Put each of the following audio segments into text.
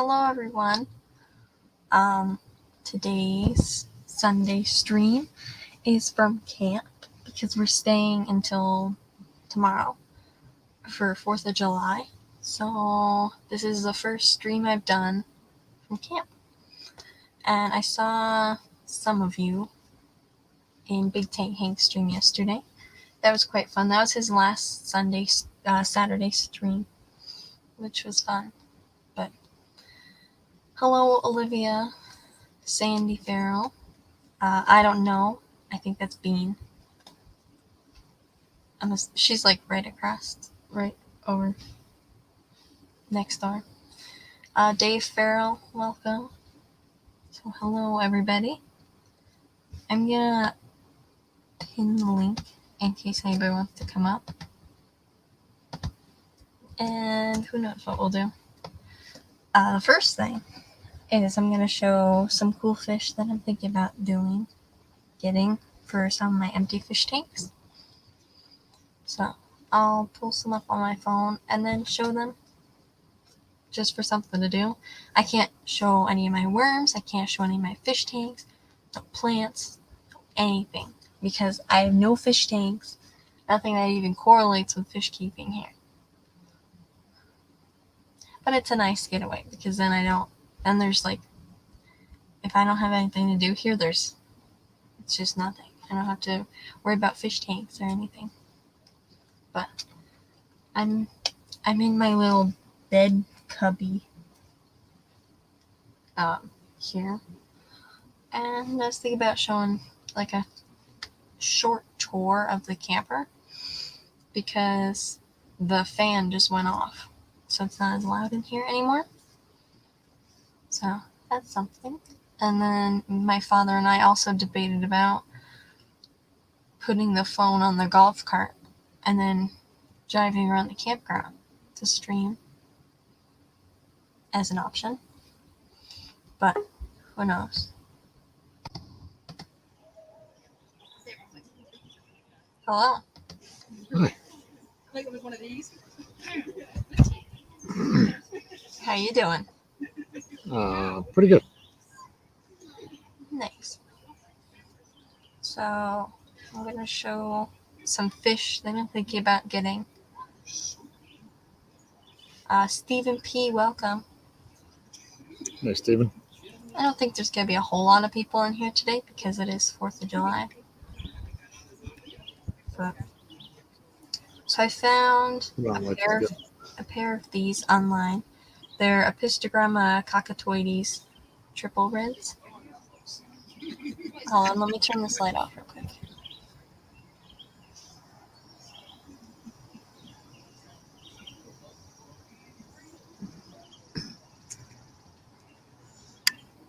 hello everyone. Today's Sunday stream is from camp because we're staying until tomorrow for 4th of July. So this is the first stream I've done from camp. And I saw some of you in Big Tank Hank's stream yesterday. That was quite fun. That was his last Saturday stream, which was fun. But hello, Olivia, Sandy Farrell. I don't know. I think that's Bean. She's like right over next door. Dave Farrell, welcome. So hello, everybody. I'm gonna pin the link in case anybody wants to come up. And who knows what we'll do. The first thing is I'm gonna show some cool fish that I'm thinking about getting for some of my empty fish tanks. So I'll pull some up on my phone and then show them just for something to do. I can't show any of my worms. I can't show any of my fish tanks, no plants, no anything, because I have no fish tanks, nothing that even correlates with fish keeping here. But it's a nice getaway because then there's like, if I don't have anything to do here, it's just nothing. I don't have to worry about fish tanks or anything. But I'm in my little bed cubby here, and I was thinking about showing like a short tour of the camper because the fan just went off, so it's not as loud in here anymore. So that's something. And then my father and I also debated about putting the phone on the golf cart and then driving around the campground to stream as an option. But who knows? Hello. Hi. One of these. How you doing? Pretty good. Nice. So I'm going to show some fish that I'm thinking about getting. Stephen P., welcome. Hey, Steven. I don't think there's going to be a whole lot of people in here today because it is 4th of July. So I found a pair of these online. They're Apistogramma cockatoides triple reds. Hold on, let me turn this light off real quick.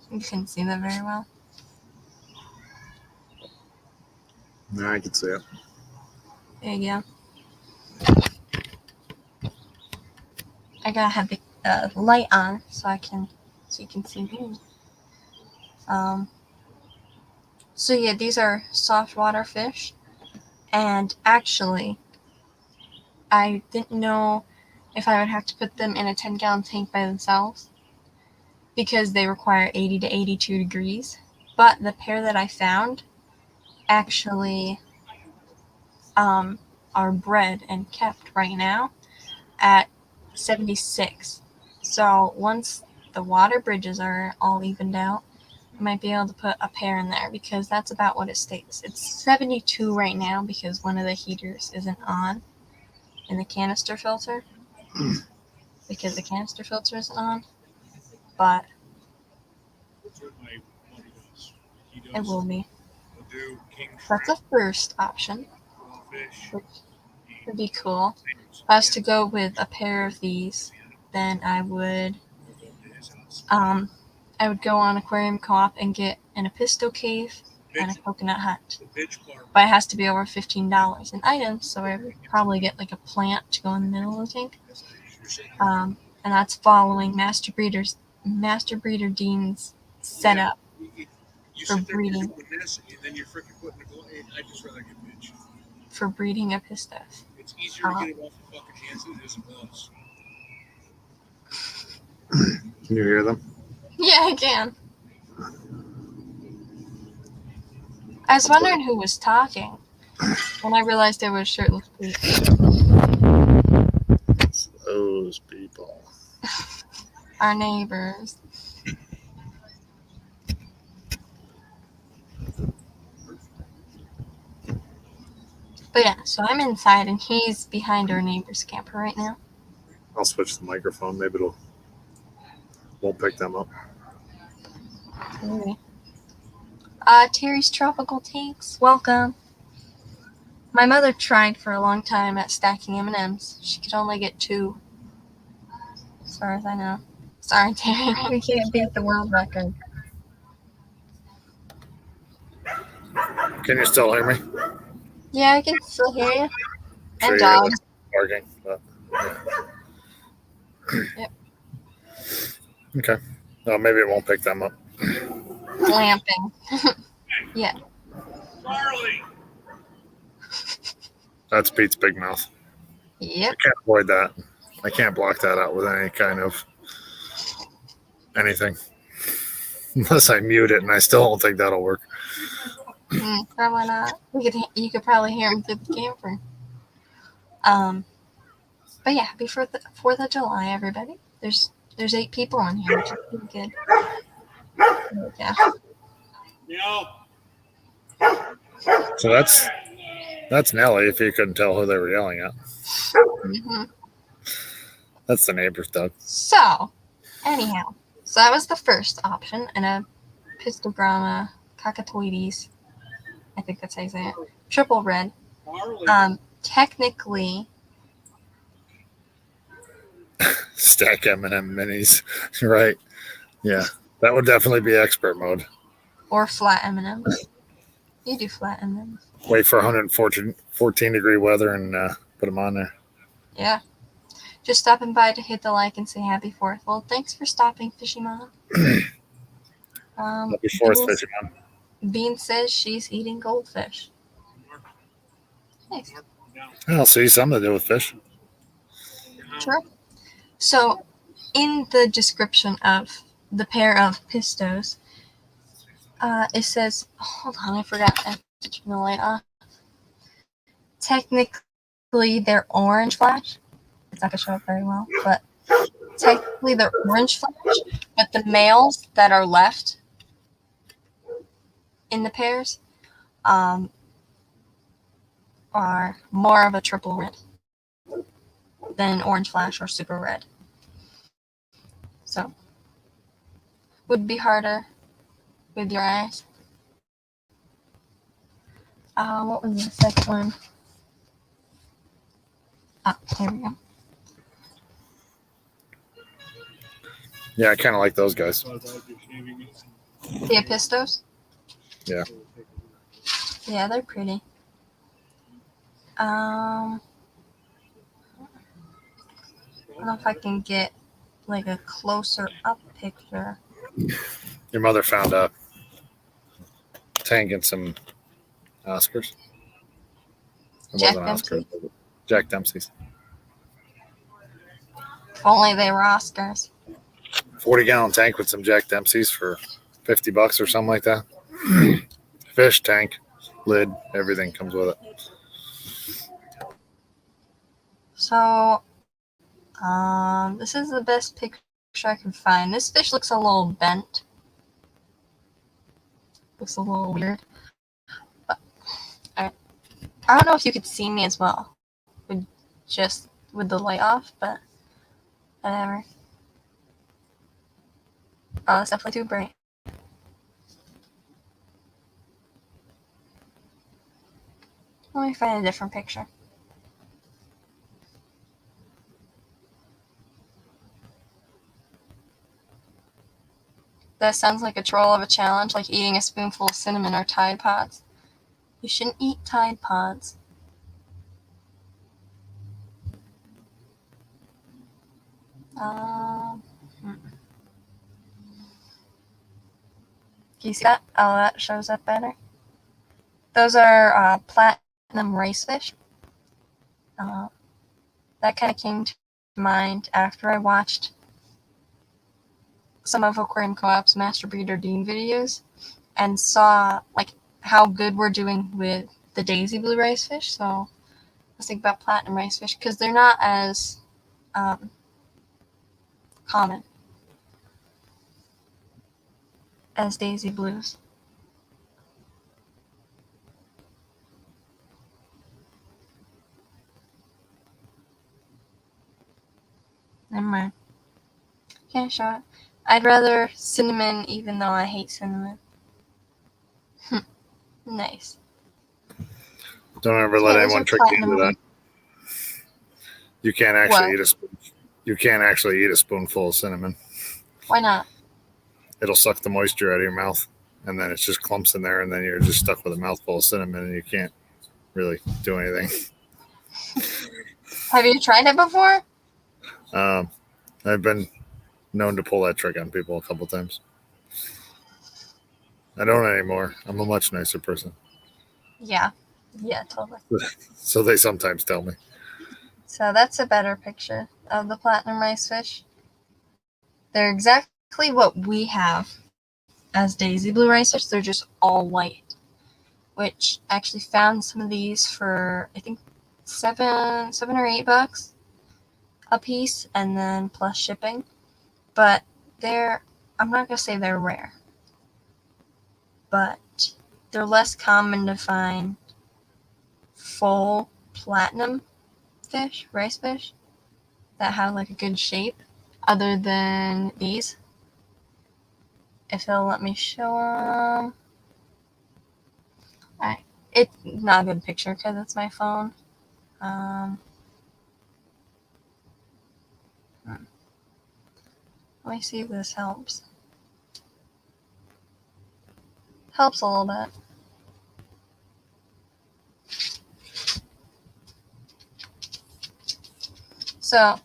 You couldn't see that very well. No, I can see it. There you go. I gotta have the light on so you can see me. So yeah, these are softwater fish, and actually, I didn't know if I would have to put them in a 10-gallon tank by themselves because they require 80 to 82 degrees. But the pair that I found actually are bred and kept right now at 76. So once the water bridges are all evened out, I might be able to put a pair in there because that's about what it stays. It's 72 right now because one of the heaters isn't on in the canister filter because the canister filter isn't on, but it will be. That's the first option, which would be cool. If I was to go with a pair of these, then I would go on Aquarium Co-op and get an Apisto cave and a coconut hut. But it has to be over $15 in items, so I would probably get like a plant to go in the middle of the tank. And that's following Master Breeder Dean's setup for breeding. For breeding Apistos. It's easier to get it off of fucking hands than it is of us. Can you hear them? Yeah, I can. I was wondering who was talking when I realized there was shirtless people. It's those people. Our neighbors. But yeah, so I'm inside and he's behind our neighbor's camper right now. I'll switch the microphone. Maybe it'll won't pick them up. Maybe. Terry's Tropical Takes, welcome. My mother tried for a long time at stacking M&Ms. She could only get 2, as far as I know. Sorry, Terry, we can't beat the world record. Can you still hear me? Yeah, I can still hear you. Sure And you hear dogs. barking. But, yeah. Yep. Okay. Well, maybe it won't pick them up. Clamping. Yeah. Charlie. That's Pete's big mouth. Yep. I can't avoid that. I can't block that out with any kind of anything. Unless I mute it, and I still don't think that'll work. Probably not. You could probably hear him through the camper. But yeah, before the 4th of July, everybody. There's 8 people in here, which is pretty good. Yeah. So that's Nellie, if you couldn't tell who they were yelling at. Mm-hmm. That's the neighbor's dog. So, anyhow, so that was the first option, and a Pistogramma Cacatoides. I think that's how you say it. Triple red. Technically, Stack M&M minis. Right. Yeah. That would definitely be expert mode. or flat M&Ms. You do flat M&Ms. Wait for 114 degree weather and put them on there. Yeah. Just stopping by to hit the like and say happy 4th. Well, thanks for stopping, Fishy Mom. Happy 4th, Fishy Mom. Bean says she's eating goldfish. Nice. I'll see something to do with fish. Sure. So, in the description of the pair of pistos, it says, hold on, I forgot to turn the light off. Technically, they're orange flash. It's not going to show up very well, but technically they're orange flash, but the males that are left in the pairs are more of a triple red than orange flash or super red. So, would be harder with your eyes. What was the second one? Here we go. Yeah, I kind of like those guys. The Apistos? Yeah. Yeah, they're pretty. I don't know if I can get like a closer up picture. Your mother found a tank and some Oscars. It Jack wasn't Dempsey. Oscars. Jack Dempsey's. If only they were Oscars. 40-gallon tank with some Jack Dempsey's for $50 or something like that. Fish tank, lid, everything comes with it. So, this is the best picture I can find. This fish looks a little bent. Looks a little weird. But, I don't know if you could see me as well. With the light off, but whatever. Oh, it's definitely too bright. Let me find a different picture. That sounds like a troll of a challenge, like eating a spoonful of cinnamon or Tide Pods. You shouldn't eat Tide Pods. Can you see that? Oh, that shows up better. Those are platinum racefish. That kind of came to mind after I watched some of Aquarium Co-op's Master Breeder Dean videos and saw like how good we're doing with the Daisy Blue rice fish. So let's think about platinum rice fish because they're not as common as Daisy Blues. Never mind. Can't show it. I'd rather cinnamon even though I hate cinnamon. Nice. Don't ever let Yeah, anyone trick you into that. You can't actually eat a spoon. You can't actually eat a spoonful of cinnamon. Why not? It'll suck the moisture out of your mouth, and then it's just clumps in there, and then you're just stuck with a mouthful of cinnamon, and you can't really do anything. Have you tried it before? I've been known to pull that trick on people a couple times. I don't anymore. I'm a much nicer person. Yeah, totally. So they sometimes tell me. So that's a better picture of the platinum rice fish. They're exactly what we have as Daisy Blue rice fish. They're just all white, which I actually found some of these for I think $7 or $8 a piece, and then plus shipping. But I'm not gonna say they're rare, but they're less common to find full platinum fish, rice fish, that have like a good shape other than these. If it'll let me show them. Alright, it's not a good picture because it's my phone. Let me see if this helps. Helps a little bit. So,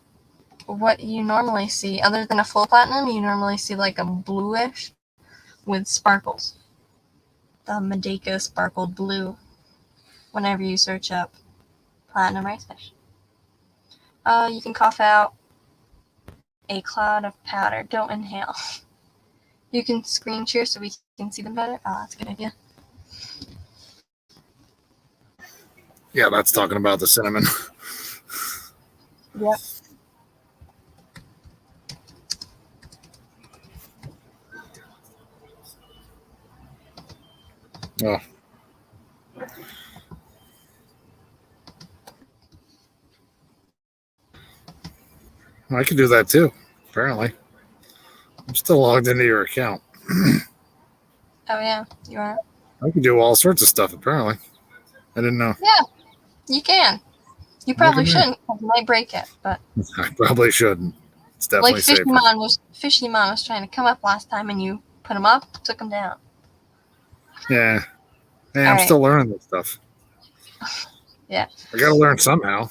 what you normally see, other than a full platinum, you normally see like a bluish with sparkles. The Madeika sparkled blue whenever you search up platinum rice fish. You can cough out a cloud of powder. Don't inhale. You can screen share so we can see them better. Oh, that's a good idea. Yeah, that's talking about the cinnamon. Yep. Oh. I could do that too, apparently. I'm still logged into your account. Oh, yeah, you are. I can do all sorts of stuff, apparently. I didn't know. Yeah, you can. You probably shouldn't, because you might break it, but... I probably shouldn't. It's definitely like safer. Fishy Mom was trying to come up last time, and you put him up, took him down. Yeah. Hey, I'm still learning this stuff. Yeah. I gotta learn somehow.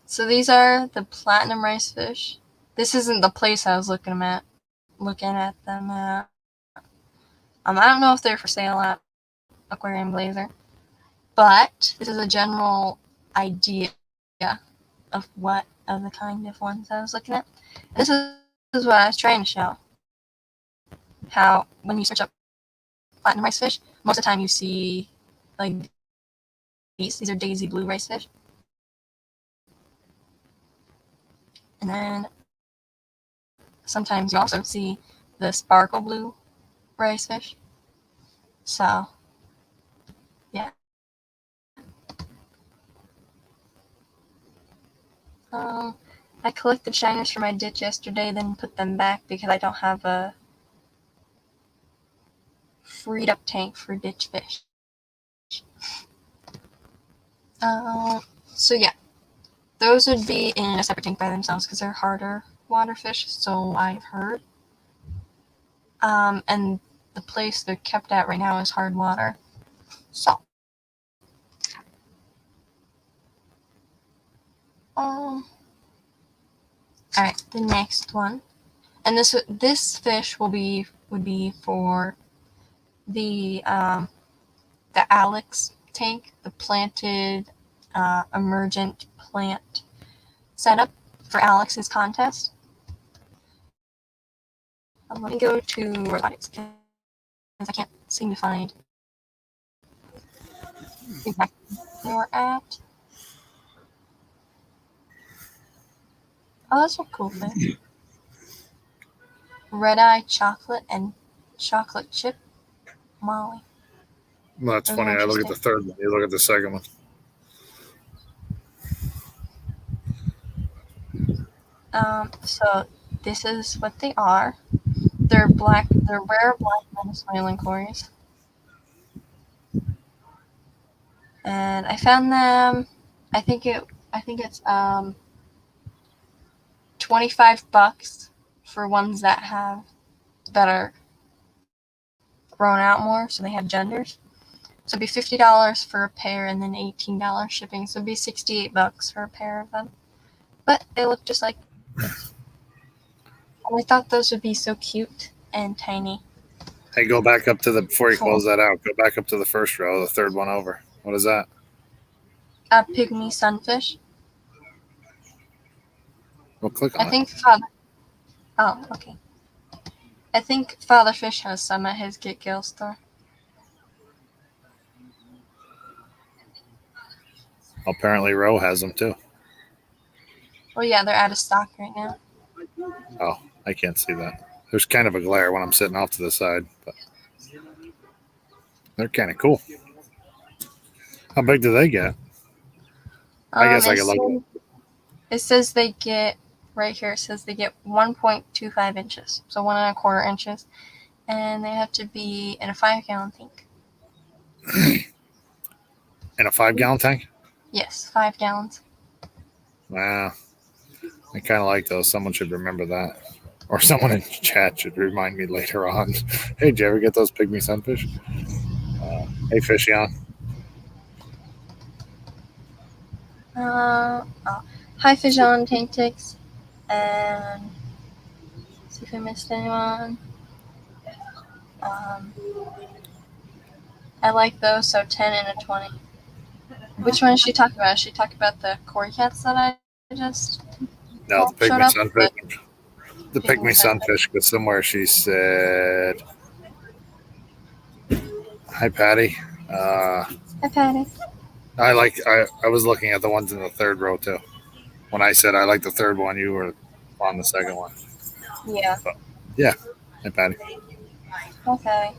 So these are the platinum rice fish. This isn't the place I was looking at them at. I don't know if they're for sale at Aquarium Glazer, but this is a general idea of the kind of ones I was looking at. This is what I was trying to show. How when you search up platinum rice fish, most of the time you see like these are Daisy Blue rice fish. And then sometimes you also see the sparkle blue rice fish. So, yeah. I collected shiners for my ditch yesterday, then put them back because I don't have a freed up tank for ditch fish. So yeah, those would be in a separate tank by themselves because they're harder water fish, so I've heard. And the place they're kept at right now is hard water. So, alright, the next one, and this fish would be for the Alex tank, the planted emergent plant setup for Alex's contest. Let me go to robotics because I can't seem to find exactly where we're at. Oh, that's a cool fish. Red Eye Chocolate and Chocolate Chip Molly. Well, that's Those are funny. I look at the interesting. third one. You look at the second one. So this is what they are. They're rare black Venezuelan cories. And I found them, I think it's $25 for ones that are grown out more, so they have genders. So it'd be $50 for a pair and then $18 shipping. So it'd be $68 for a pair of them. But they look just like this. And I thought those would be so cute and tiny. Hey, go back up to before you Cool. close that out, go back up to the first row, the third one over. What is that? A pygmy sunfish. Well, click on I it. think Father. Oh, okay. I think Father Fish has some at his Get Gill store. Apparently, Roe has them too. Oh yeah, they're out of stock right now. Oh, I can't see that. There's kind of a glare when I'm sitting off to the side, but they're kind of cool. How big do they get? I guess I could look at it. It says they get, right here, it says they get 1.25 inches. So 1.25 inches. And they have to be in a 5-gallon tank. In a 5-gallon tank? Yes, 5 gallons. Wow. I kind of like those. Someone should remember that. Or someone in chat should remind me later on. Hey, did you ever get those pygmy sunfish? Hey, Fishy on. Hi, Fijon, Tank Ticks. And see if I missed anyone. I like those, so 10 and a 20. Which one is she talking about? Is she talking about the Cory cats that I just No, the showed pygmy up? sunfish. The pygmy sunfish was somewhere. She said, "Hi, Patty. Hi, Patty. I was looking at the ones in the third row too. When I said I like the third one, you were on the second one. Yeah. Hi, Patty. Okay.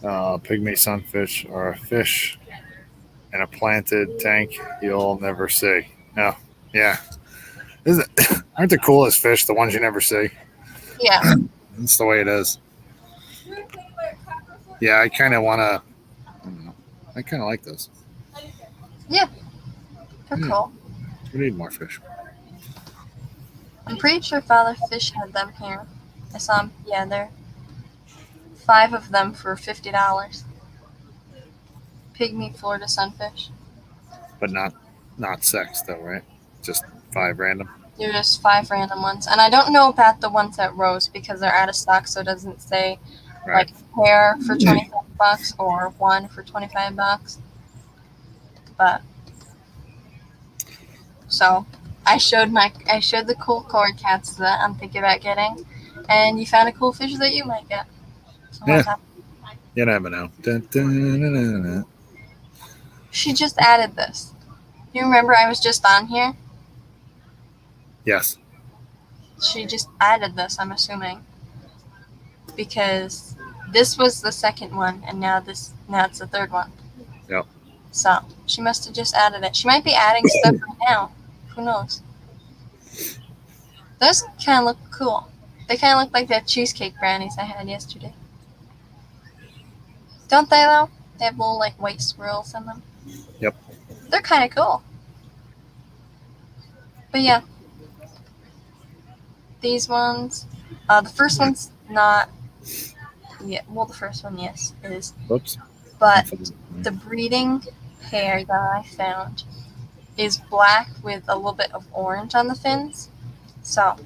Pygmy sunfish are a fish in a planted tank you'll never see. No, yeah. Aren't the coolest fish the ones you never see? Yeah. That's the way it is. Yeah, I kind of want to. I don't know. I kind of like those. They're Yeah. cool. We need more fish. I'm pretty sure Father Fish had them here. I saw them. Yeah, they're 5 of them for $50. Pygmy Florida sunfish. But not sex though, right? Just 5 random. They're just 5 random ones. And I don't know about the ones at Rose because they're out of stock, so it doesn't say Right. like a pair for $25 or one for $25. But so I showed the cool Cory cats that I'm thinking about getting, and you found a cool fish that you might get. So Yeah. what's up? You never know. Dun, dun, dun, dun, dun. She just added this. You remember I was just on here? Yes. She just added this, I'm assuming. Because this was the second one, and now it's the third one. Yep. So she must have just added it. She might be adding stuff right now. Who knows? Those kind of look cool. They kind of look like that cheesecake brownies I had yesterday. Don't they though? They have little like white swirls in them. Yep. They're kind of cool. But yeah, these ones. The first one's not. Yeah, well, the first one, yes, is. Whoops. But the breeding pair that I found is black with a little bit of orange on the fins. So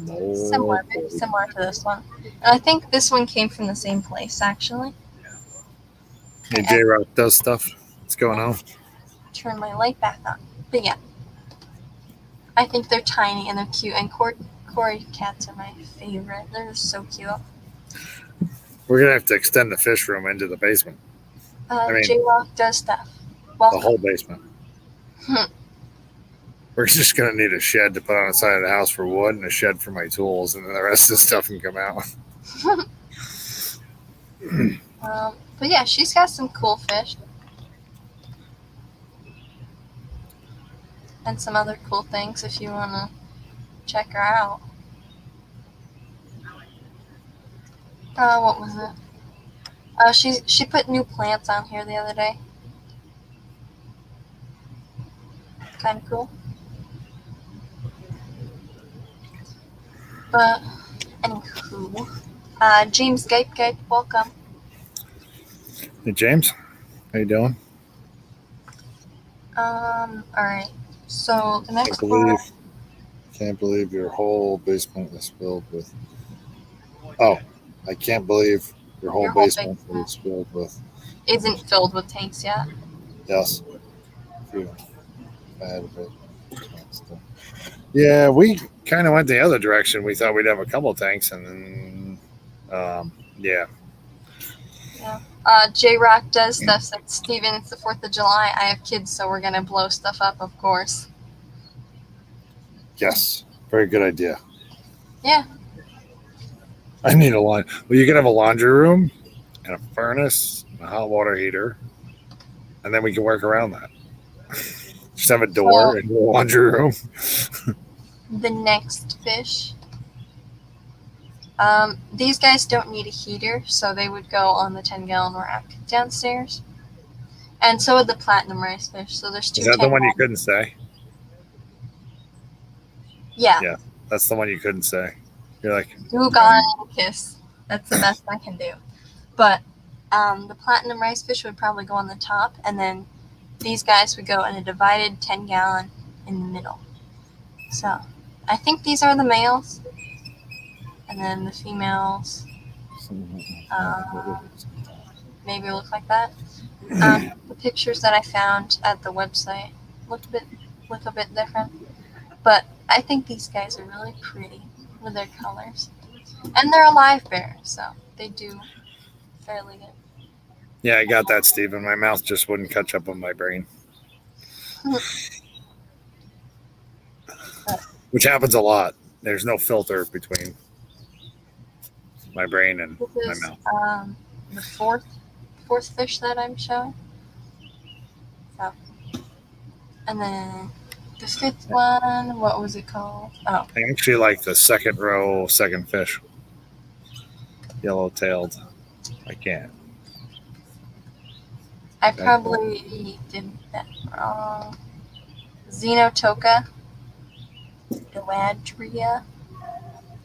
similar to this one. And I think this one came from the same place, actually. Hey, J-Rock does stuff. What's going on? Turn my light back on. But yeah, I think they're tiny and they're cute. And Cory cats are my favorite. They're just so cute. We're gonna have to extend the fish room into the basement, mean- J-Rock does stuff. the Welcome. whole basement. We're just gonna need a shed to put on the side of the house for wood and a shed for my tools, and then the rest of the stuff can come out. But yeah, she's got some cool fish. And some other cool things if you want to check her out. What was it? She put new plants on here the other day. Kind of cool. But anywho, James Gape, welcome. Hey James, how you doing? All right. So the next one. Can't believe your whole basement is filled with. Oh, I can't believe your whole basement is filled with. Isn't filled with tanks yet. Yes. Yeah, we kind of went the other direction. We thought we'd have a couple tanks, and then, yeah. J-Rock does stuff. Said Steven, it's the 4th of July. I have kids, so we're gonna blow stuff up, of course. Yes, very good idea. Yeah. I need a laundry. Well, you can have a laundry room and a furnace, and a hot water heater, and then we can work around that. Just have a door and a laundry room. The next fish. These guys don't need a heater, so they would go on the 10-gallon rack downstairs. And so would the platinum rice fish. So there's two. Is that the one you couldn't say? Yeah. Yeah, that's the one you couldn't say. You're like, Zoogonicus. That's the best I can do. But the platinum rice fish would probably go on the top, and then these guys would go in a divided 10-gallon in the middle. So I think these are the males, and then the females maybe look like that. The pictures that I found at the website look a bit different, but I think these guys are really pretty with their colors, and they're a live bear, so they do fairly good. yeah, I got that, Stephen. My mouth just wouldn't catch up on my brain. Which happens a lot. There's no filter between my brain and This my is mouth. the fourth fish that I'm showing. So, and then the 5th one, what was it called? Oh, I actually like the second row, second fish. Yellow-tailed. I can't. I probably did that wrong. Xenotoka. Doadria.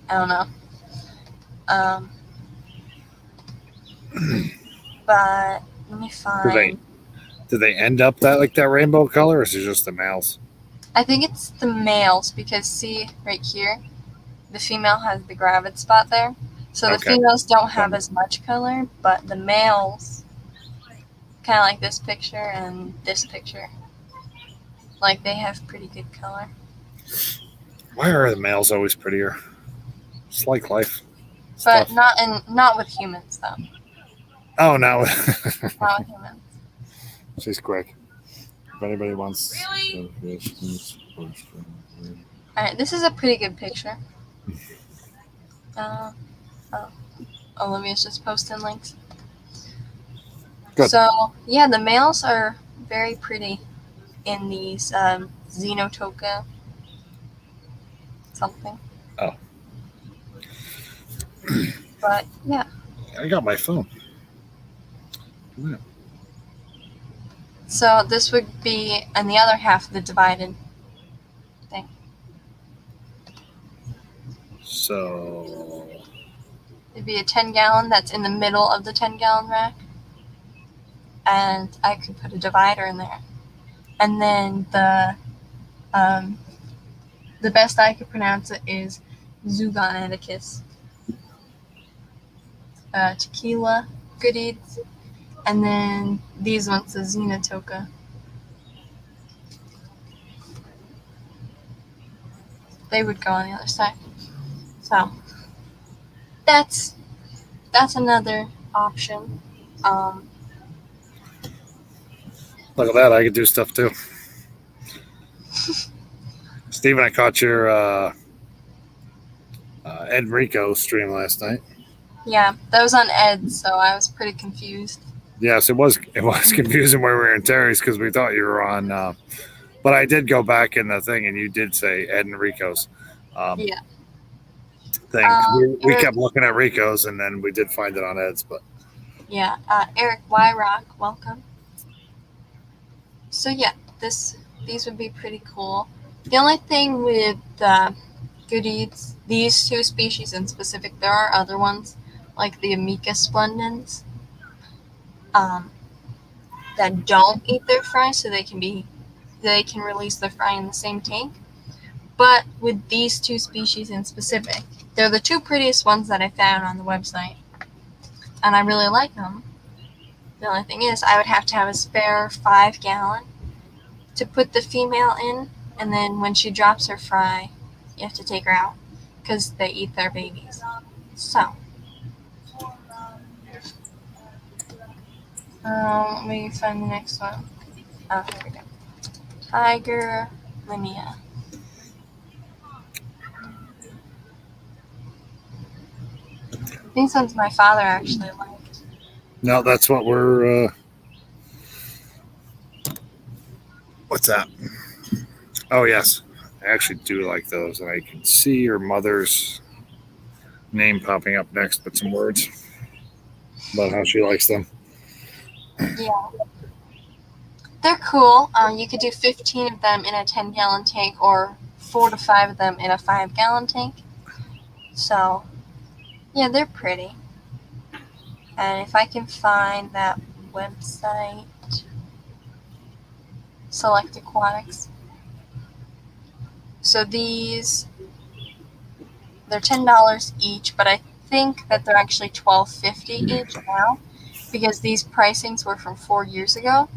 I don't know. But let me find. Do they end up like that rainbow color, or is it just the males? I think it's the males because see right here, the female has the gravid spot there. So the females don't have as much color, but the males, kind of like this picture and this picture, like they have pretty good color. Why are the males always prettier? It's like life. But Stuff. not with humans though. Oh no. Not with humans. She's quick. If anybody wants. Really? All right, this is a pretty good picture. Olivia's just posting links. Good. So yeah, the males are very pretty in these Xenotoka something. Oh. But yeah. I got my phone. Yeah. So this would be on the other half of the divided thing. So It'd be a 10-gallon that's in the middle of the 10-gallon rack. And I could put a divider in there. And then the best I could pronounce it is Zoogonicus. Tequila, good eats. And then these ones are Xenotoka. They would go on the other side. So that's another option. Look at that. I could do stuff too. Steven, I caught your Enrico stream last night. Yeah, that was on Ed, so I was pretty confused. Yes, it was confusing where we were in Terry's because we thought you were on. But I did go back in the thing, and you did say Ed and Rico's. Yeah. Thing. We Eric, kept looking at Rico's, and then we did find it on Ed's. But yeah, Eric Y Rock, welcome. So yeah, these would be pretty cool. The only thing with Goodies, these two species in specific, there are other ones like the Amica splendens that don't eat their fry, so they can release their fry in the same tank. But with these two species in specific, they're the two prettiest ones that I found on the website, and I really like them. The only thing is, I would have to have a spare 5-gallon to put the female in, and then when she drops her fry, you have to take her out because they eat their babies. So, let me find the next one. Oh, here we go. Tiger Limia. These ones my father actually liked. no, that's what we're. What's that? Oh yes, I actually do like those, and I can see your mother's name popping up next, but some words about how she likes them. Yeah. They're cool. You could do 15 of them in a 10-gallon tank or 4 to 5 of them in a 5-gallon tank. So, yeah, they're pretty. And if I can find that website, Select Aquatics. So these, they're $10 each, but I think that they're actually $12.50 each now because these pricings were from 4 years ago.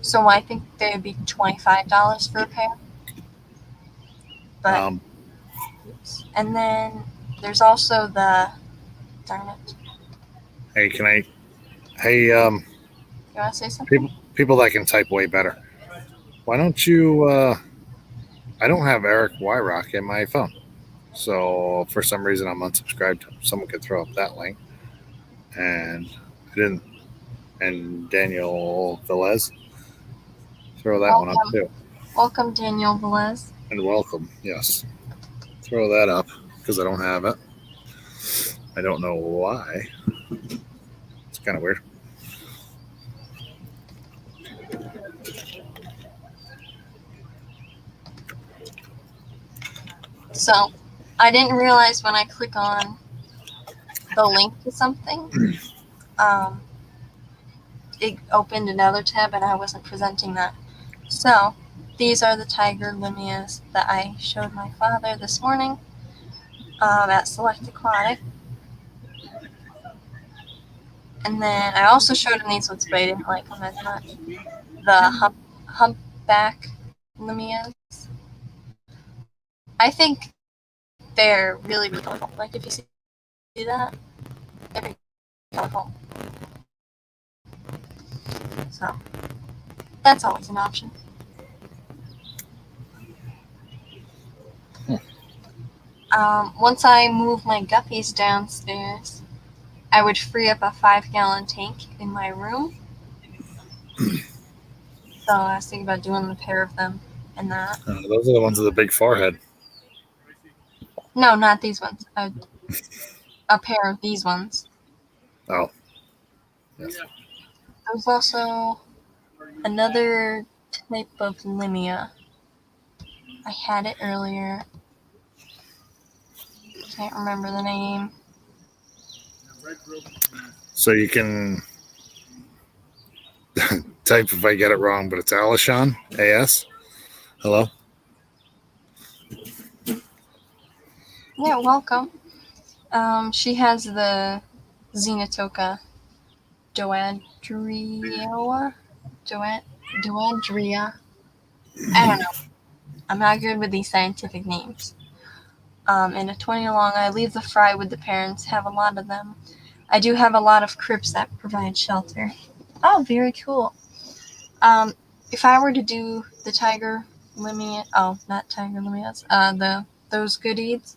So I think they would be $25 for a pair. But and then there's also the darn it. Hey, can I? Hey, You want to say something? people that can type way better. Why don't you? I don't have Eric Wyrock in my phone, so for some reason I'm unsubscribed. Someone could throw up that link, and I didn't. And Daniel Velez, throw that one up too. Welcome, Daniel Velez. And welcome, yes. Throw that up because I don't have it. I don't know why. It's kind of weird. So I didn't realize when I click on the link to something, it opened another tab and I wasn't presenting that. So these are the Tiger Limias that I showed my father this morning at Select Aquatic. And then I also showed him these ones, but I didn't like them as much. The humpback Limias. I think they're really, really colorful. Like if you see that, they're very colorful. So that's always an option. Once I move my guppies downstairs, I would free up a 5-gallon tank in my room. So I was thinking about doing a pair of them and that. Those are the ones with the big forehead. No, not these ones. A pair of these ones. Oh. Yes. There's also another type of Limia. I had it earlier. Can't remember the name. So you can type if I get it wrong, but it's Alishon, A-S. Hello? Yeah, welcome. She has the Xenotoca Doadria. I don't know. I'm not good with these scientific names. and a 20 long. I leave the fry with the parents, have a lot of them. I do have a lot of crips that provide shelter. Oh, very cool. If I were to do the tiger limia, not tiger limias, those goodies,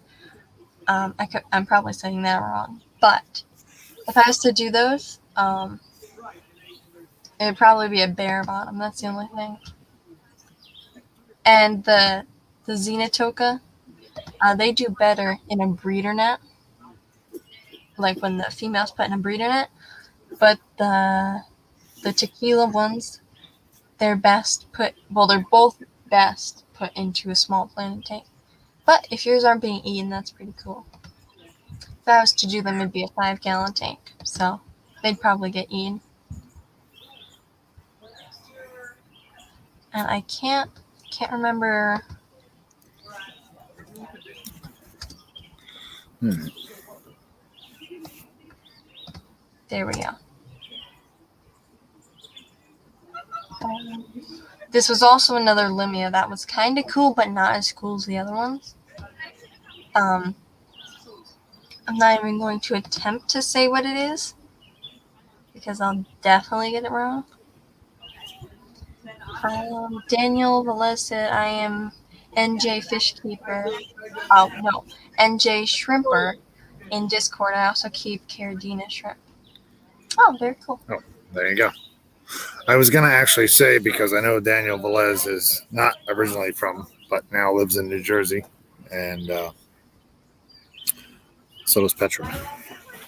I'm probably saying that wrong. But if I was to do those, it'd probably be a bare bottom. That's the only thing. And the Xenotoka, they do better in a breeder net, like when the females put in a breeder net. But the tequila ones, they're both best put into a small planted tank. But if yours aren't being eaten, that's pretty cool. If I was to do them, it'd be a 5-gallon tank, so they'd probably get eaten. And I can't remember. There we go. This was also another limia that was kind of cool, but not as cool as the other ones. I'm not even going to attempt to say what it is, because I'll definitely get it wrong. Daniel Velez said, I am NJ Fishkeeper. Oh, no. NJ Shrimper. In Discord, I also keep Caridina Shrimp. Oh, very cool. Oh, there you go. I was going to actually say, because I know Daniel Velez is not originally from, but now lives in New Jersey. And so does Petra.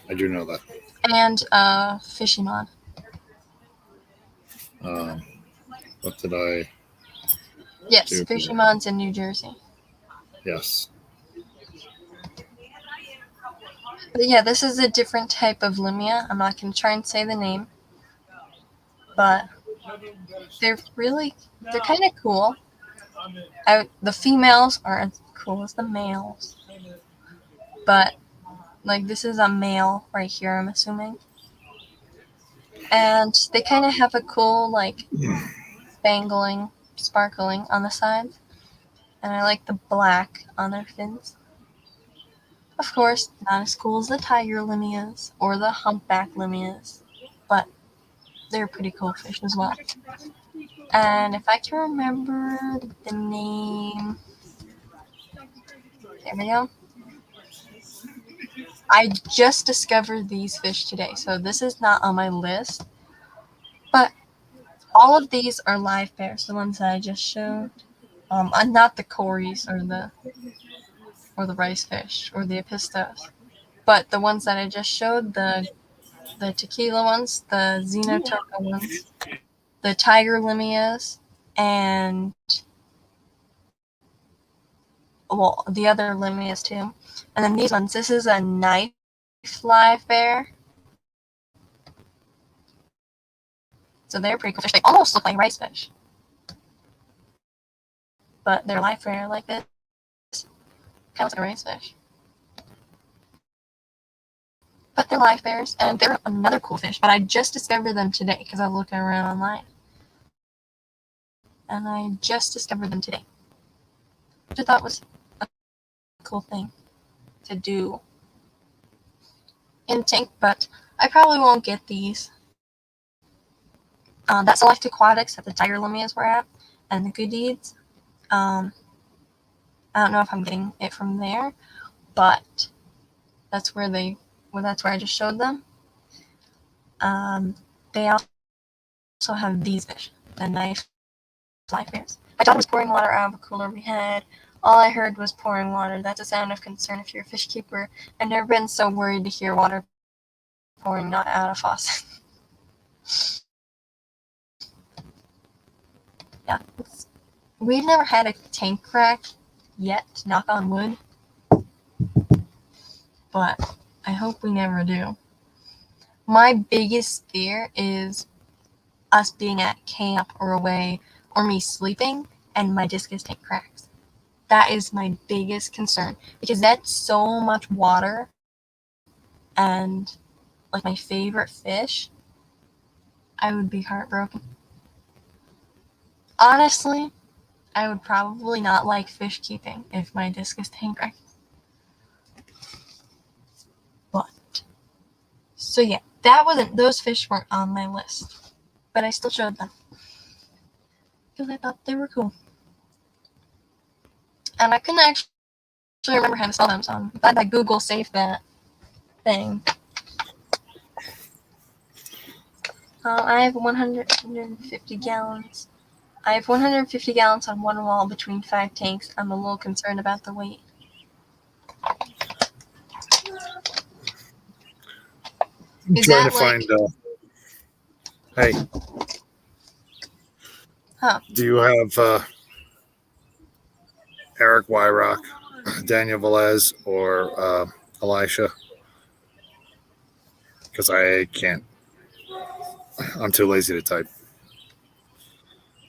I do know that. And Fishimon. What did I... Yes, Fishimon's in New Jersey. Yes. But yeah, this is a different type of limia. I'm not going to try and say the name. But they're kind of cool. The females aren't as cool as the males. But, like, this is a male right here, I'm assuming. And they kind of have a cool, like, sparkling on the sides. And I like the black on their fins. Of course, not as cool as the tiger limias or the humpback limias, but they're pretty cool fish as well. And if I can remember the name, there we go. I just discovered these fish today, so this is not on my list, but all of these are live pairs, the ones that I just showed. Not the cories or the rice fish or the apistos, but the ones that I just showed, the tequila ones, the Xenotoka ones, the tiger limias, and the other limias too. And then these ones, this is a knife live bear. So they're pretty cool fish. They almost look like rice fish, but they're live bear like this. Kind of like a rice fish. But they're live bears, and they're another cool fish. But I just discovered them today because I was looking around online. And I just discovered them today, which I thought was a cool thing to do in tank, but I probably won't get these. That Select Aquatics that the tiger limias were at, and the Good Deeds. I don't know if I'm getting it from there, but that's where I just showed them. They also have these fish, the nice live bears. My dog was pouring water out of a cooler we had. All I heard was pouring water. That's a sound of concern if you're a fish keeper. I've never been so worried to hear water pouring not out of faucet. Yeah, we've never had a tank crack yet, knock on wood, but I hope we never do. My biggest fear is us being at camp or away, or me sleeping, and my discus tank cracks. That is my biggest concern, because that's so much water, and like my favorite fish, I would be heartbroken. Honestly, I would probably not like fish keeping if my discus tank cracked. So yeah, that wasn't. Those fish weren't on my list, but I still showed them because I thought they were cool. And I couldn't actually remember how to spell them, so I'm glad that Google saved that thing. I have 150 gallons. I have 150 gallons on one wall between 5 tanks. I'm a little concerned about the weight. I'm Is trying that to find. Hey, Huh. do you have Eric Wyrock, Daniel Velez, or Elisha? Because I can't. I'm too lazy to type.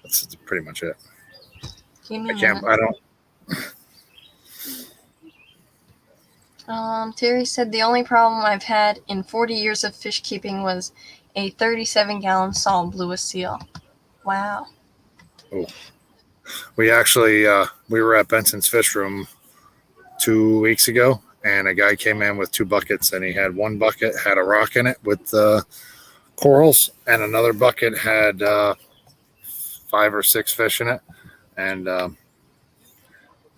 That's pretty much it. Give me I a can't. minute. I don't. Terry said the only problem I've had in 40 years of fish keeping was a 37-gallon Saul blew a seal. Wow. We actually we were at Benson's Fish Room 2 weeks ago, and a guy came in with 2 buckets, and he had one bucket had a rock in it with corals, and another bucket had 5 or 6 fish in it, and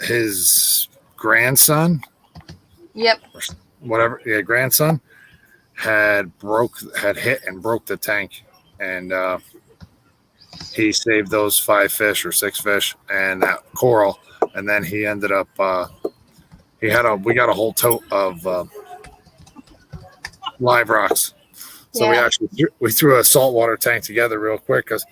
his grandson, Yep. whatever, yeah, grandson had hit and broke the tank, and he saved those 5 fish or 6 fish and that coral, and then he ended up we got a whole tote of live rocks. So Yeah. we threw a saltwater tank together real quick because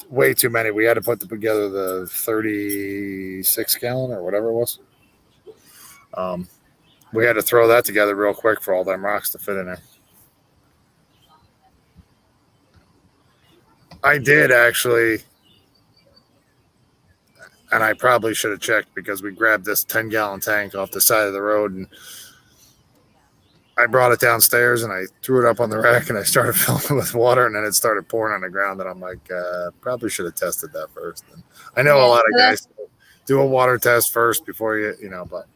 way too many. We had to put together the 36-gallon or whatever it was. We had to throw that together real quick for all them rocks to fit in there. I did actually, and I probably should have checked because we grabbed this 10-gallon tank off the side of the road, and I brought it downstairs and I threw it up on the rack and I started filling it with water, and then it started pouring on the ground, and I'm like, probably should have tested that first. And I know a lot of guys do a water test first before but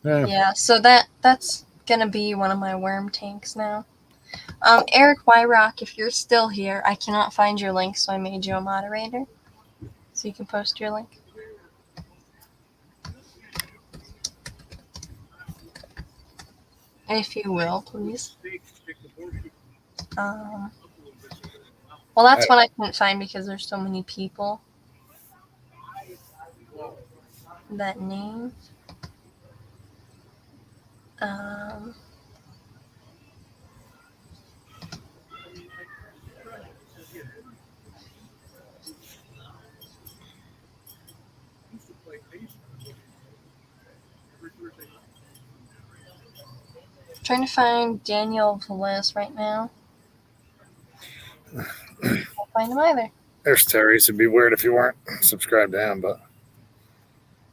yeah. So that's gonna be one of my worm tanks now. Eric Wyrock, if you're still here, I cannot find your link, so I made you a moderator, so you can post your link. If you will, please. Well, that's one I couldn't find because there's so many people that name. Trying to find Daniel Velez right now. Can't find him either. There's Terry. So it'd be weird if you weren't subscribed to him, but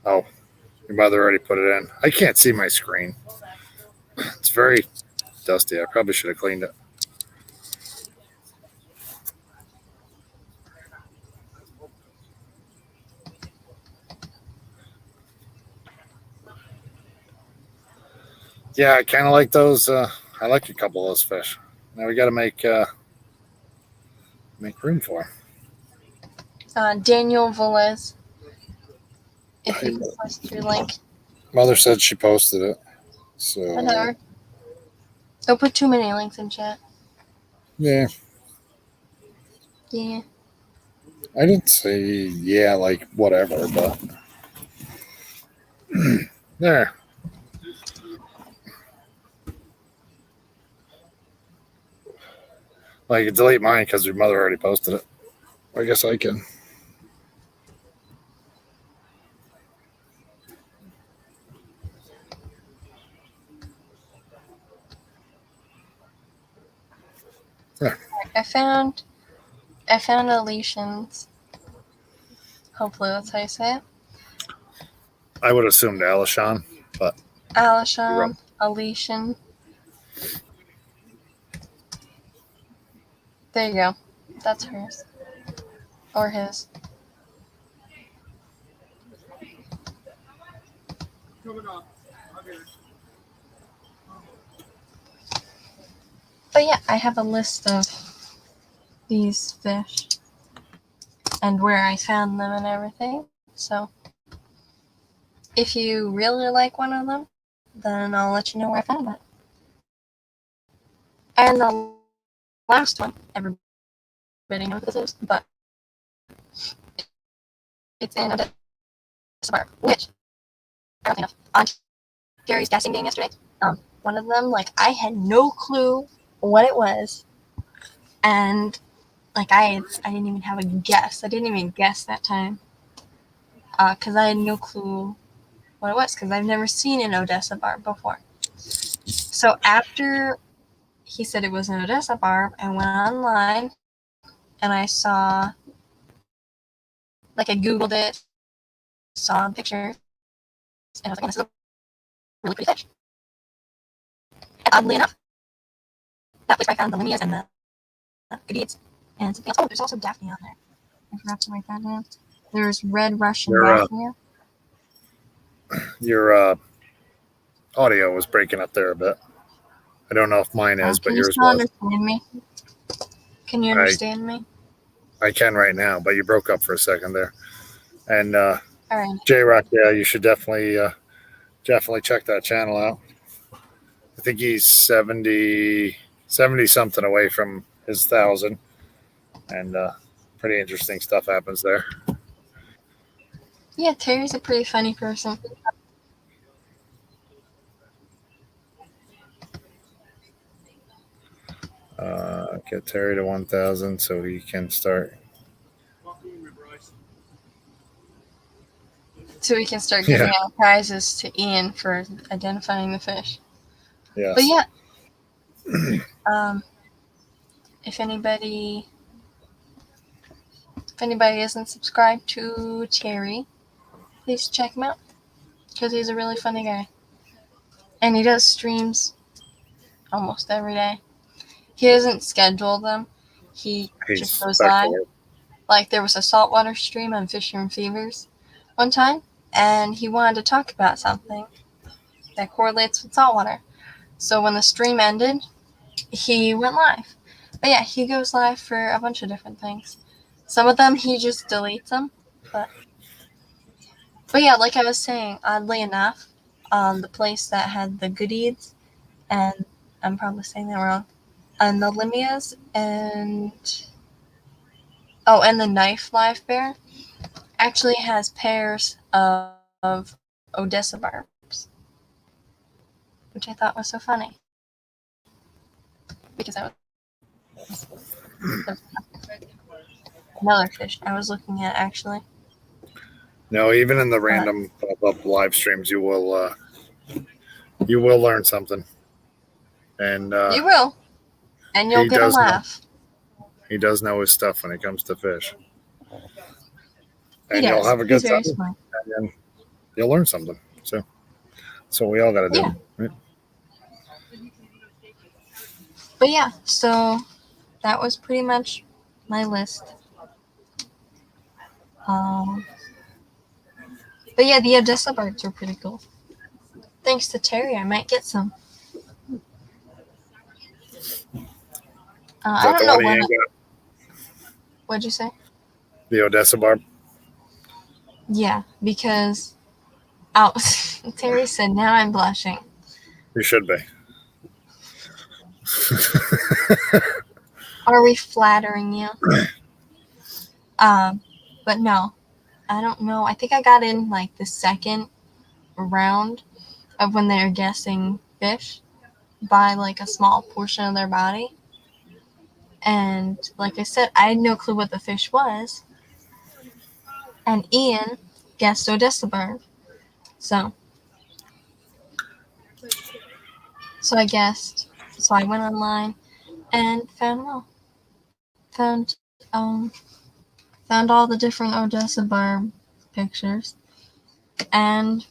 your mother already put it in. I can't see my screen. It's very dusty. I probably should have cleaned it. Yeah, I kind of like those. I like a couple of those fish. Now we got to make room for them. Daniel Velez. If you can post your link. Mother said she posted it. So Whatever. Don't put too many links in chat. Yeah. Yeah. I didn't say yeah, like whatever, but there. Well, you can delete mine because your mother already posted it. I guess I can. Yeah. I found Alician's. Hopefully that's how you say it. I would assume Alishon, but Alician. There you go. That's hers. Or his. But yeah, I have a list of these fish and where I found them and everything. So if you really like one of them, then I'll let you know where I found it. And the last one, everybody knows what this is, but it's in Odessa Bar, which, ironically enough, on Gary's guessing game yesterday, one of them, like, I had no clue what it was, and, like, I didn't even have a guess. I didn't even guess that time, because I had no clue what it was, because I've never seen an Odessa Barb before. So after he said it was an Odessa Barb, I went online, and I saw, like, I Googled it, saw pictures, and I was like, this is a really pretty fish. And oddly enough, that place where I found the Limias and the Gadids and something else. Oh, there's also Daphne on there. I forgot to write that down. There's Red Russian Daphne. Your audio was breaking up there a bit. I don't know if mine is, but yours was. Understand me? Can you understand me? I can right now, but you broke up for a second there. And all right. J-Rock, yeah, you should definitely check that channel out. I think he's 70 something away from his 1,000, and pretty interesting stuff happens there. Yeah, Terry's a pretty funny person. Get Terry to 1,000 so he can start. So we can start giving out prizes to Ian for identifying the fish. Yeah. But yeah, if anybody isn't subscribed to Terry, please check him out, because he's a really funny guy. And he does streams almost every day. He doesn't schedule them. He just goes live. Like, there was a saltwater stream on Fisher & Fevers one time, and he wanted to talk about something that correlates with saltwater. So when the stream ended, he went live. But yeah, he goes live for a bunch of different things. Some of them he just deletes them. But yeah, like I was saying, oddly enough, the place that had the Gadids, and I'm probably saying that wrong, and the Limias, and the Knife Live Bear actually has pairs of Odessa Barbs, which I thought was so funny, because that was another fish I was looking at, actually. No, even in the random pop-up live streams, you will learn something, and you will, and you'll get a laugh. He does know his stuff when it comes to fish, and you'll have a good time, and you'll learn something. So we all got to do. Yeah. Right? But yeah, so that was pretty much my list. But yeah, the Odessa Barbs are pretty cool. Thanks to Terry, I might get some. I don't know when. What'd you say? The Odessa Barb? Yeah, because Terry said, now I'm blushing. You should be. Are we flattering you? But no, I don't know. I think I got in like the second round of when they're guessing fish by like a small portion of their body. And like I said, I had no clue what the fish was. And Ian guessed Odessa Barb. So I guessed. So I went online and found them all. Found all the different Odessa Barb pictures. And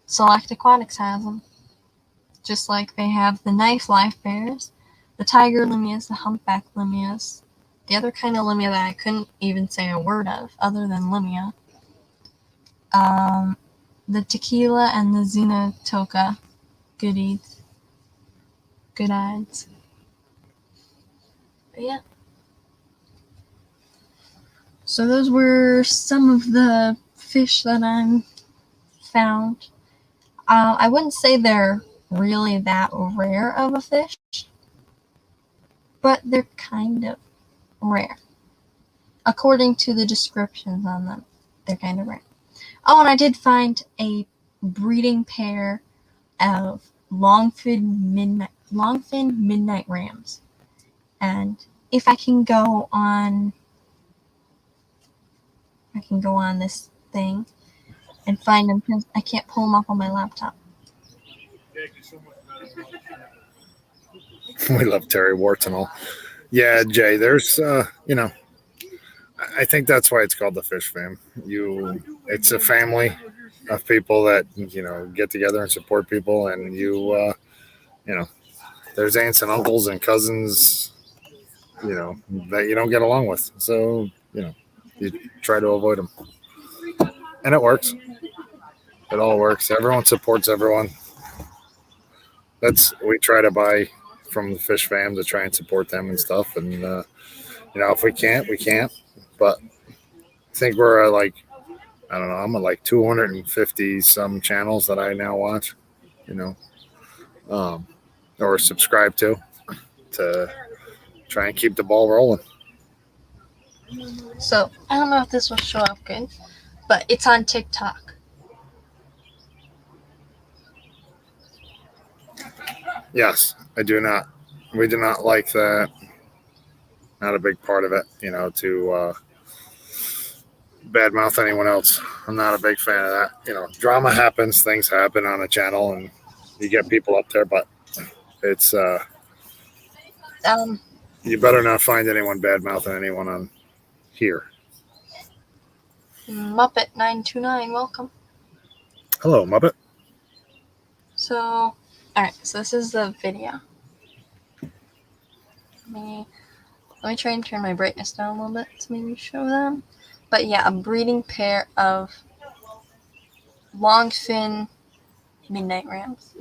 Select Aquatics has them. Just like they have the Knife Life Bears, the Tiger Limias, the Humpback Limias, the other kind of Limia that I couldn't even say a word of other than Limia, the Tequila and the Xenotoka Goodies. But yeah. So those were some of the fish that I found. I wouldn't say they're really that rare of a fish, but they're kind of rare. According to the descriptions on them, they're kind of rare. Oh, and I did find a breeding pair of longfin midnight rams. And if I can go on this thing and find them, because I can't pull them up on my laptop. Thank you so much. We love Terry Warts and all. Yeah, Jay, there's, I think that's why it's called the Fish Fam. It's a family of people that, get together and support people. And there's aunts and uncles and cousins, that you don't get along with. So, you try to avoid them. And it works. It all works. Everyone supports everyone. We try to buy from the Fish Fam to try and support them and stuff. And, if we can't, we can't. But I think we're at I'm at like 250 some channels that I now watch, or subscribe to try and keep the ball rolling. So, I don't know if this will show up good, but it's on TikTok. Yes, I do not. We do not like that. Not a big part of it, to badmouth anyone else. I'm not a big fan of that. Drama happens, things happen on a channel, and you get people up there, but it's you better not find anyone badmouthing anyone on here. Muppet929, welcome. Hello, Muppet. So, alright, so this is the video. Let me try and turn my brightness down a little bit to maybe show them. But yeah, a breeding pair of longfin midnight rams.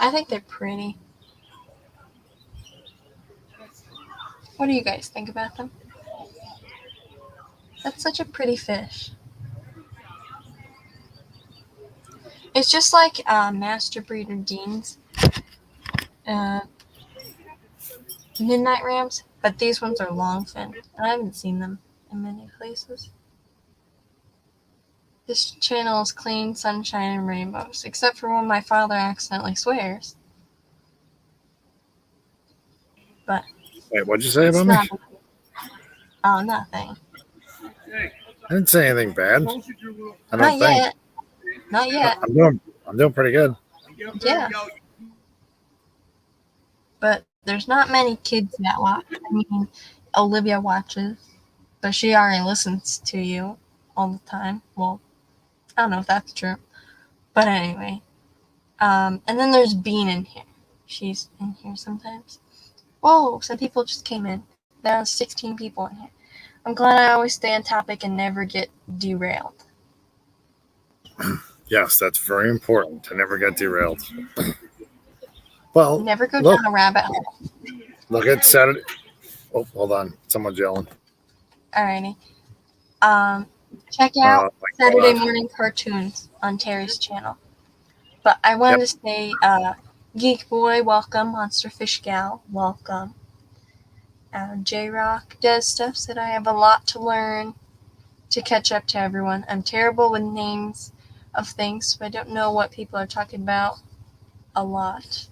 I think they're pretty. What do you guys think about them? That's such a pretty fish. It's just like Master Breeder Dean's midnight rams, but these ones are longfin, and I haven't seen them in many places. This channel is clean, sunshine, and rainbows, except for when my father accidentally swears. But Wait, what'd you say about me? Oh, nothing. I didn't say anything bad. I don't Not think. yet. Not yet. I'm doing pretty good. Yeah. But there's not many kids that watch. I mean, Olivia watches, but she already listens to you all the time. Well, I don't know if that's true. But anyway. And then there's Bean in here. She's in here sometimes. Whoa, some people just came in. There are 16 people in here. I'm glad I always stay on topic and never get derailed. Yes, that's very important to never get derailed. Well, Never go look. down a rabbit hole. Look at Saturday. Oh, hold on. Someone's yelling. Alrighty. Check out my Saturday God. morning cartoons on Terry's channel. But I wanted to say, Geek Boy, welcome. Monster Fish Gal, welcome. J-Rock does stuff, said I have a lot to learn to catch up to everyone. I'm terrible with names of things, so I don't know what people are talking about a lot.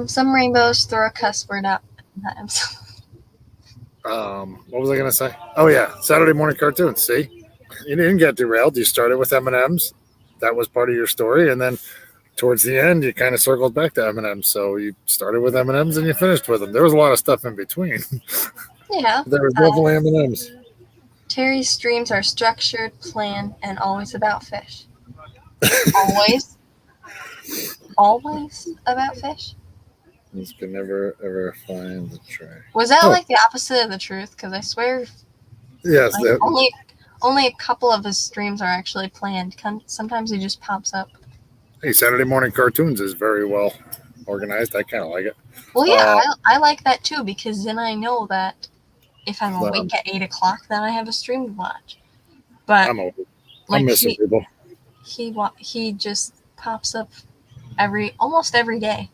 Some rainbows throw a cuss word out sometimes. What was I going to say? Oh, yeah. Saturday morning cartoons. See? You didn't get derailed. You started with M&Ms. That was part of your story. And then towards the end, you kind of circled back to M&Ms. So you started with M&Ms and you finished with them. There was a lot of stuff in between. Yeah. There was definitely M&Ms. Terry's streams are structured, planned, and always about fish. Always. always about fish? This can never ever find the tray. Was that Oh. like the opposite of the truth? Because I swear, Yes, like, that, only a couple of his streams are actually planned. Sometimes he just pops up. hey, Saturday morning cartoons is very well organized. I kind of like it. Well, yeah, I like that too because then I know that if I'm Um, awake at 8 o'clock, then I have a stream to watch. But I'm like missing people. he just pops up almost every day,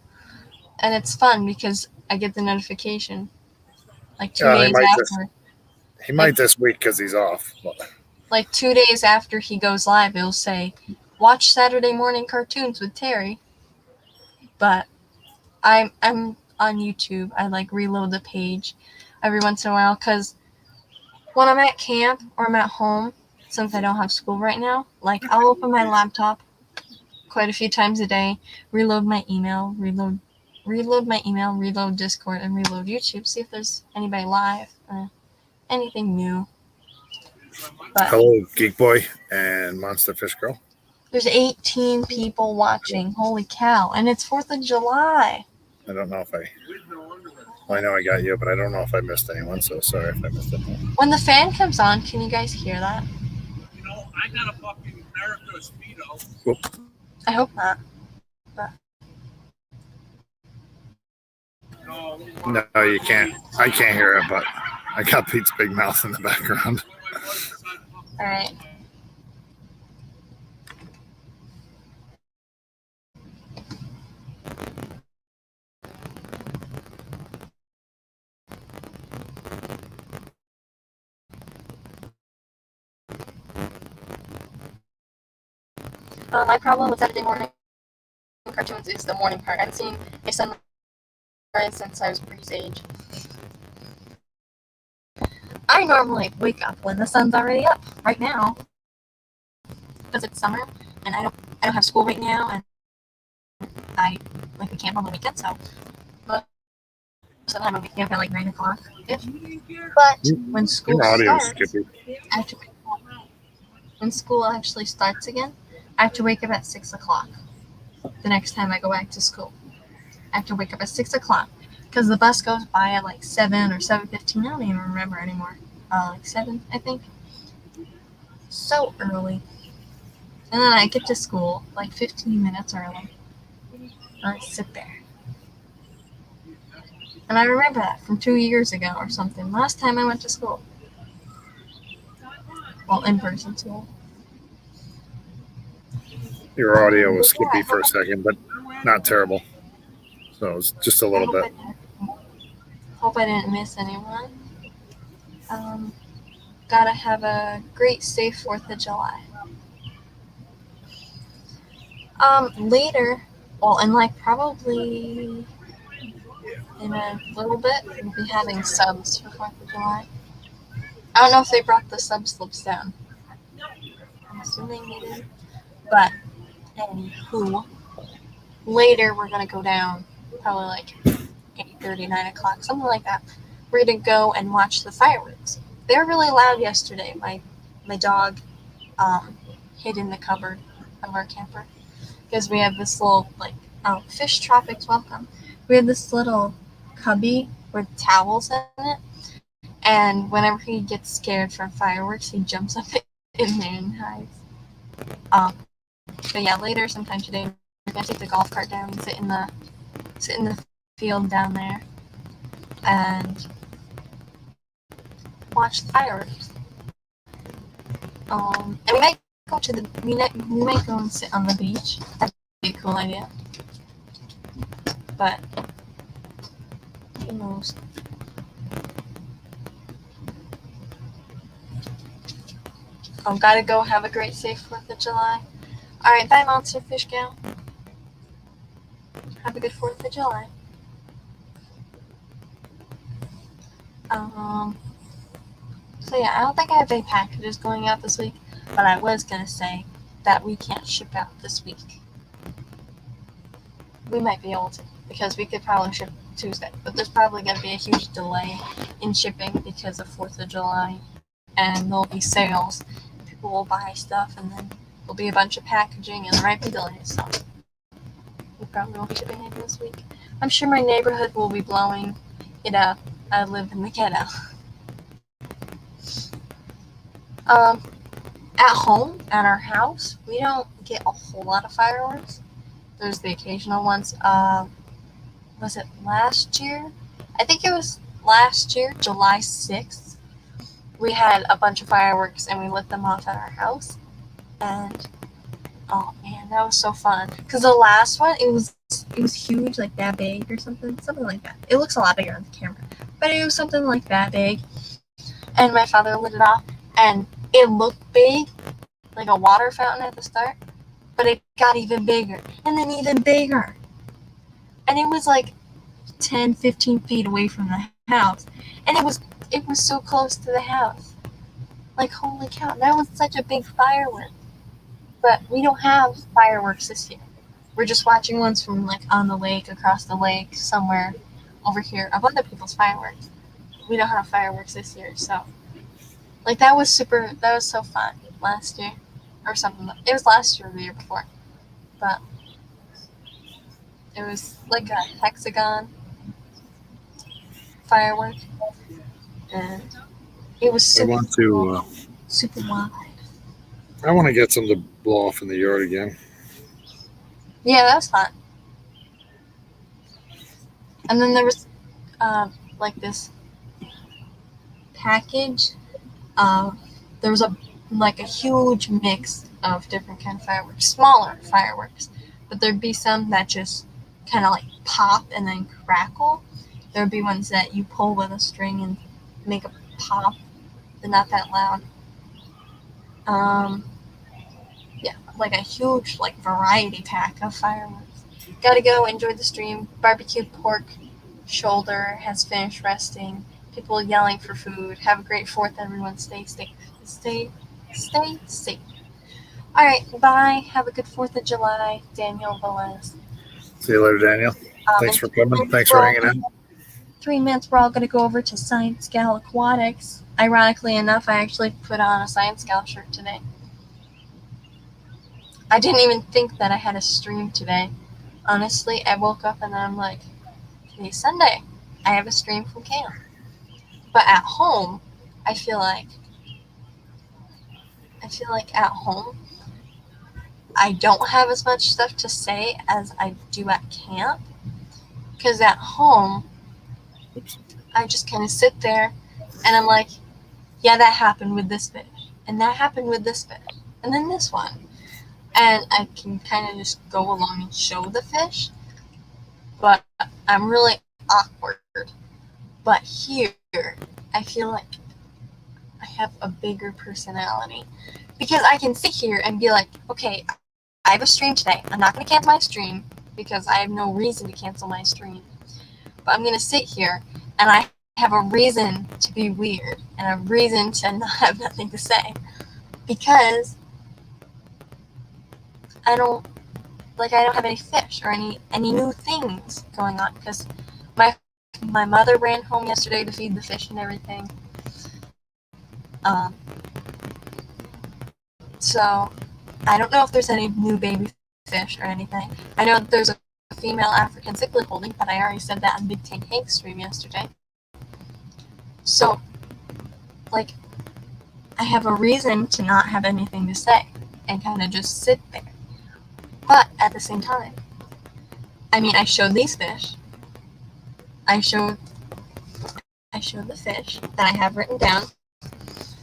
and it's fun because I get the notification like 2 Yeah, he days might after. He might this week because he's off. But Like 2 days after he goes live, it'll say, "Watch Saturday morning cartoons with Terry." But I'm on YouTube. I like reload the page every once in a while because when I'm at camp or I'm at home, since I don't have school right now, like I'll open my laptop quite a few times a day, reload my email, reload Discord, and reload YouTube. See if there's anybody live, anything new. But hello, Geek Boy and Monster Fish Girl. there's 18 people watching. Holy cow! And it's 4th of July. I don't know if I know I got you, but I don't know if I missed anyone. So sorry if I missed anyone. When the fan comes on, can you guys hear that? You know, I got a fucking America Speedo. Whoop. I hope not. No, you can't. I can't hear it, but I got Pete's big mouth in the background. All right. My problem with Saturday morning cartoons is the morning part. I haven't seen a sunrise since I was Bree's age. I normally wake up when the sun's already up. Right now, because it's summer and I don't have school right now, and we camp on the weekend, so most of the time I'm waking up at like 9 o'clock. But when school Your audio is starts, skippy. when school actually starts again, I have to wake up at 6 o'clock. The next time I go back to school, I have to wake up at 6 o'clock because the bus goes by at like 7 or 7:15. I don't even remember anymore. Like 7, I think. So early. And then I get to school like 15 minutes early. And I sit there. And I remember that from 2 years ago or something. Last time I went to school. Well, in-person school. Your audio was skippy for a second, but not terrible. So it was just a little bit. Hope I didn't miss anyone. Gotta have a great, safe 4th of July. Later, well, in like probably in a little bit, we'll be having subs for 4th of July. I don't know if they brought the sub slips down. I'm assuming they did. But, anywho, later we're gonna go down, probably like 8:30, 9 o'clock, something like that. We're gonna go and watch the fireworks. They were really loud yesterday. My dog hid in the cupboard of our camper because we have this little Fish Tropics welcome. We have this little cubby with towels in it, and whenever he gets scared from fireworks, he jumps up in there and hides. But yeah, later sometime today we're gonna take the golf cart down and sit in the field down there and watch the fireworks. And we might go we might go and sit on the beach. That'd be a cool idea. But who knows? Gotta go. Have a great, safe 4th of July. Alright, bye, Monster Fish Gal. Have a good 4th of July. So yeah, I don't think I have any packages going out this week, but I was gonna say that we can't ship out this week. We might be able to, because we could probably ship Tuesday, but there's probably gonna be a huge delay in shipping because of 4th of July, and there'll be sales. People will buy stuff, and then there'll be a bunch of packaging, and there might be delays. So probably won't be shipping anything this week. I'm sure my neighborhood will be blowing it up. I live in the ghetto. At home, at our house, we don't get a whole lot of fireworks. There's the occasional ones. Was it last year? I think it was last year, July 6th. We had a bunch of fireworks and we lit them off at our house. And oh man, that was so fun. Because the last one, it was huge, like that big or something like that. It looks a lot bigger on the camera, but it was something like that big. And my father lit it off, and it looked big, like a water fountain at the start, but it got even bigger, and then even bigger. And it was like 10, 15 feet away from the house, and it was so close to the house. Like, holy cow, that was such a big firework. But we don't have fireworks this year. We're just watching ones from like on the lake, across the lake, somewhere over here of other people's fireworks. We don't have fireworks this year, so like that was so fun last year or something. It was last year or the year before, but it was like a hexagon firework, and it was super wide. I want to get some to blow off in the yard again. Yeah, that was fun. And then there was like this package. There was a huge mix of different kind of fireworks, smaller fireworks, but there'd be some that just kind of like pop and then crackle. There'd be ones that you pull with a string and make a pop. They're not that loud. Yeah, like a huge variety pack of fireworks. Gotta go enjoy the stream. Barbecued pork shoulder has finished resting. People yelling for food. Have a great 4th, everyone. Stay safe. All right, bye. Have a good 4th of July, Daniel Velez. See you later, Daniel. Thanks for coming. Thanks for hanging out. 3 minutes, we're all going to go over to Science Gal Aquatics. Ironically enough, I actually put on a Science Gal shirt today. I didn't even think that I had a stream today. Honestly, I woke up and I'm like, today's Sunday. I have a stream from camp. But at home, I feel like at home, I don't have as much stuff to say as I do at camp. Because at home, I just kind of sit there and I'm like, yeah, that happened with this fish. And that happened with this fish. And then this one. And I can kind of just go along and show the fish. But I'm really awkward. But here, I feel like I have a bigger personality. Because I can sit here and be like, okay, I have a stream today. I'm not going to cancel my stream because I have no reason to cancel my stream. But I'm going to sit here and I have a reason to be weird and a reason to not have nothing to say. Because I don't have any fish or any new things going on because my mother ran home yesterday to feed the fish and everything. So I don't know if there's any new baby fish or anything. I know that there's a female African cichlid holding, but I already said that on Big Tank Hank's stream yesterday. So, I have a reason to not have anything to say and kind of just sit there. But at the same time, I showed these fish. I showed the fish that I have written down.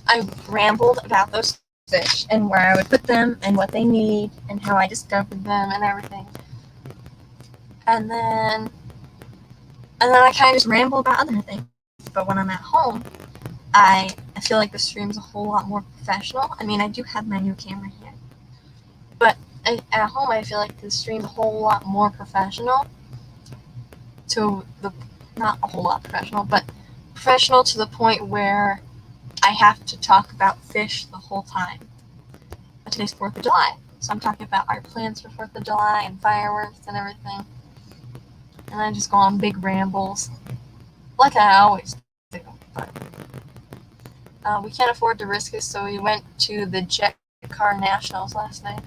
I rambled about those fish and where I would put them and what they need and how I discovered them and everything. And then I kind of just ramble about other things. But when I'm at home, I feel like the stream's a whole lot more professional. I do have my new camera here. But at home, I feel like the stream's a whole lot more professional. Not a whole lot professional, but professional to the point where I have to talk about fish the whole time. But today's 4th of July, so I'm talking about our plans for 4th of July and fireworks and everything. And I just go on big rambles, like I always do. But we can't afford to risk it, so we went to the Jet Car Nationals last night.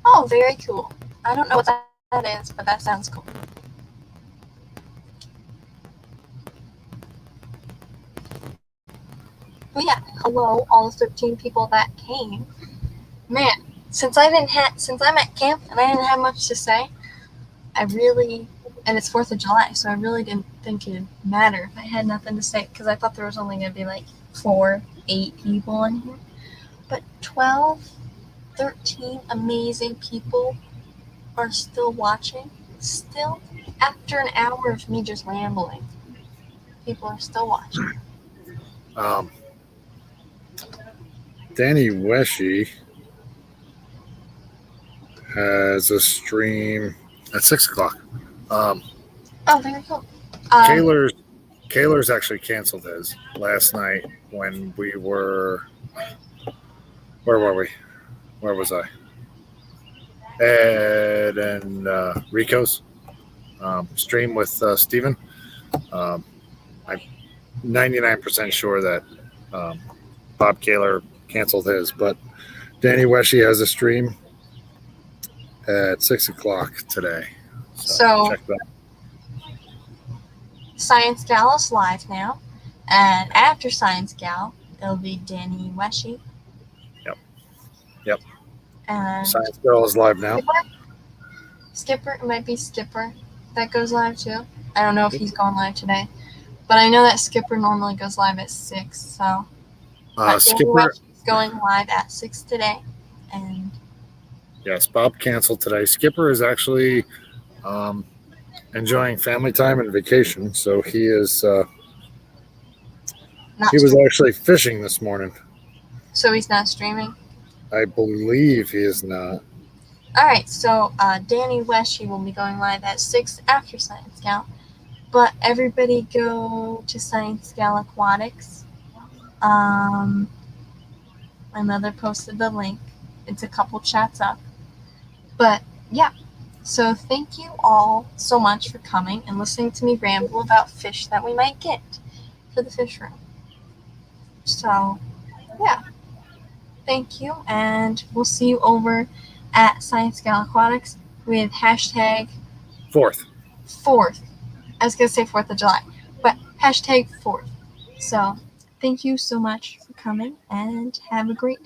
Oh, very cool. I don't know what that that is, but that sounds cool. But yeah, hello, all the 13 people that came. Man, since I'm at camp and I didn't have much to say, and it's 4th of July, so I really didn't think it'd matter if I had nothing to say, because I thought there was only going to be like 8 people in here. But 12, 13 amazing people are still watching. Still, after an hour of me just rambling, people are still watching. Danny Weshy has a stream at 6 o'clock. Oh, there you go. Kaler's actually canceled his last night when we were. Where were we? Where was I? Ed and Rico's stream with Steven. I'm 99% sure that Bob Kaler canceled his, but Danny Weshy has a stream at 6 o'clock today. So check that. Science Gal is live now, and after Science Gal, it'll be Danny Weshy. Yep. And Science Girl is live now. Skipper, it might be Skipper that goes live too. I don't know if he's going live today, but I know that Skipper normally goes live at 6. So Skipper is going live at 6 today, and yes, Bob canceled today. Skipper is actually enjoying family time and vacation, so he is. He was actually fishing this morning. So he's not streaming? I believe he is not. All right, so Danny Weshy will be going live at 6 after Science Gal. But everybody go to Science Gal Aquatics. My mother posted the link. It's a couple chats up. But yeah, so thank you all so much for coming and listening to me ramble about fish that we might get for the fish room. So yeah. Thank you, and we'll see you over at Science Gal Aquatics with hashtag 4th. I was going to say 4th of July, but hashtag 4th. So, thank you so much for coming, and have a great day.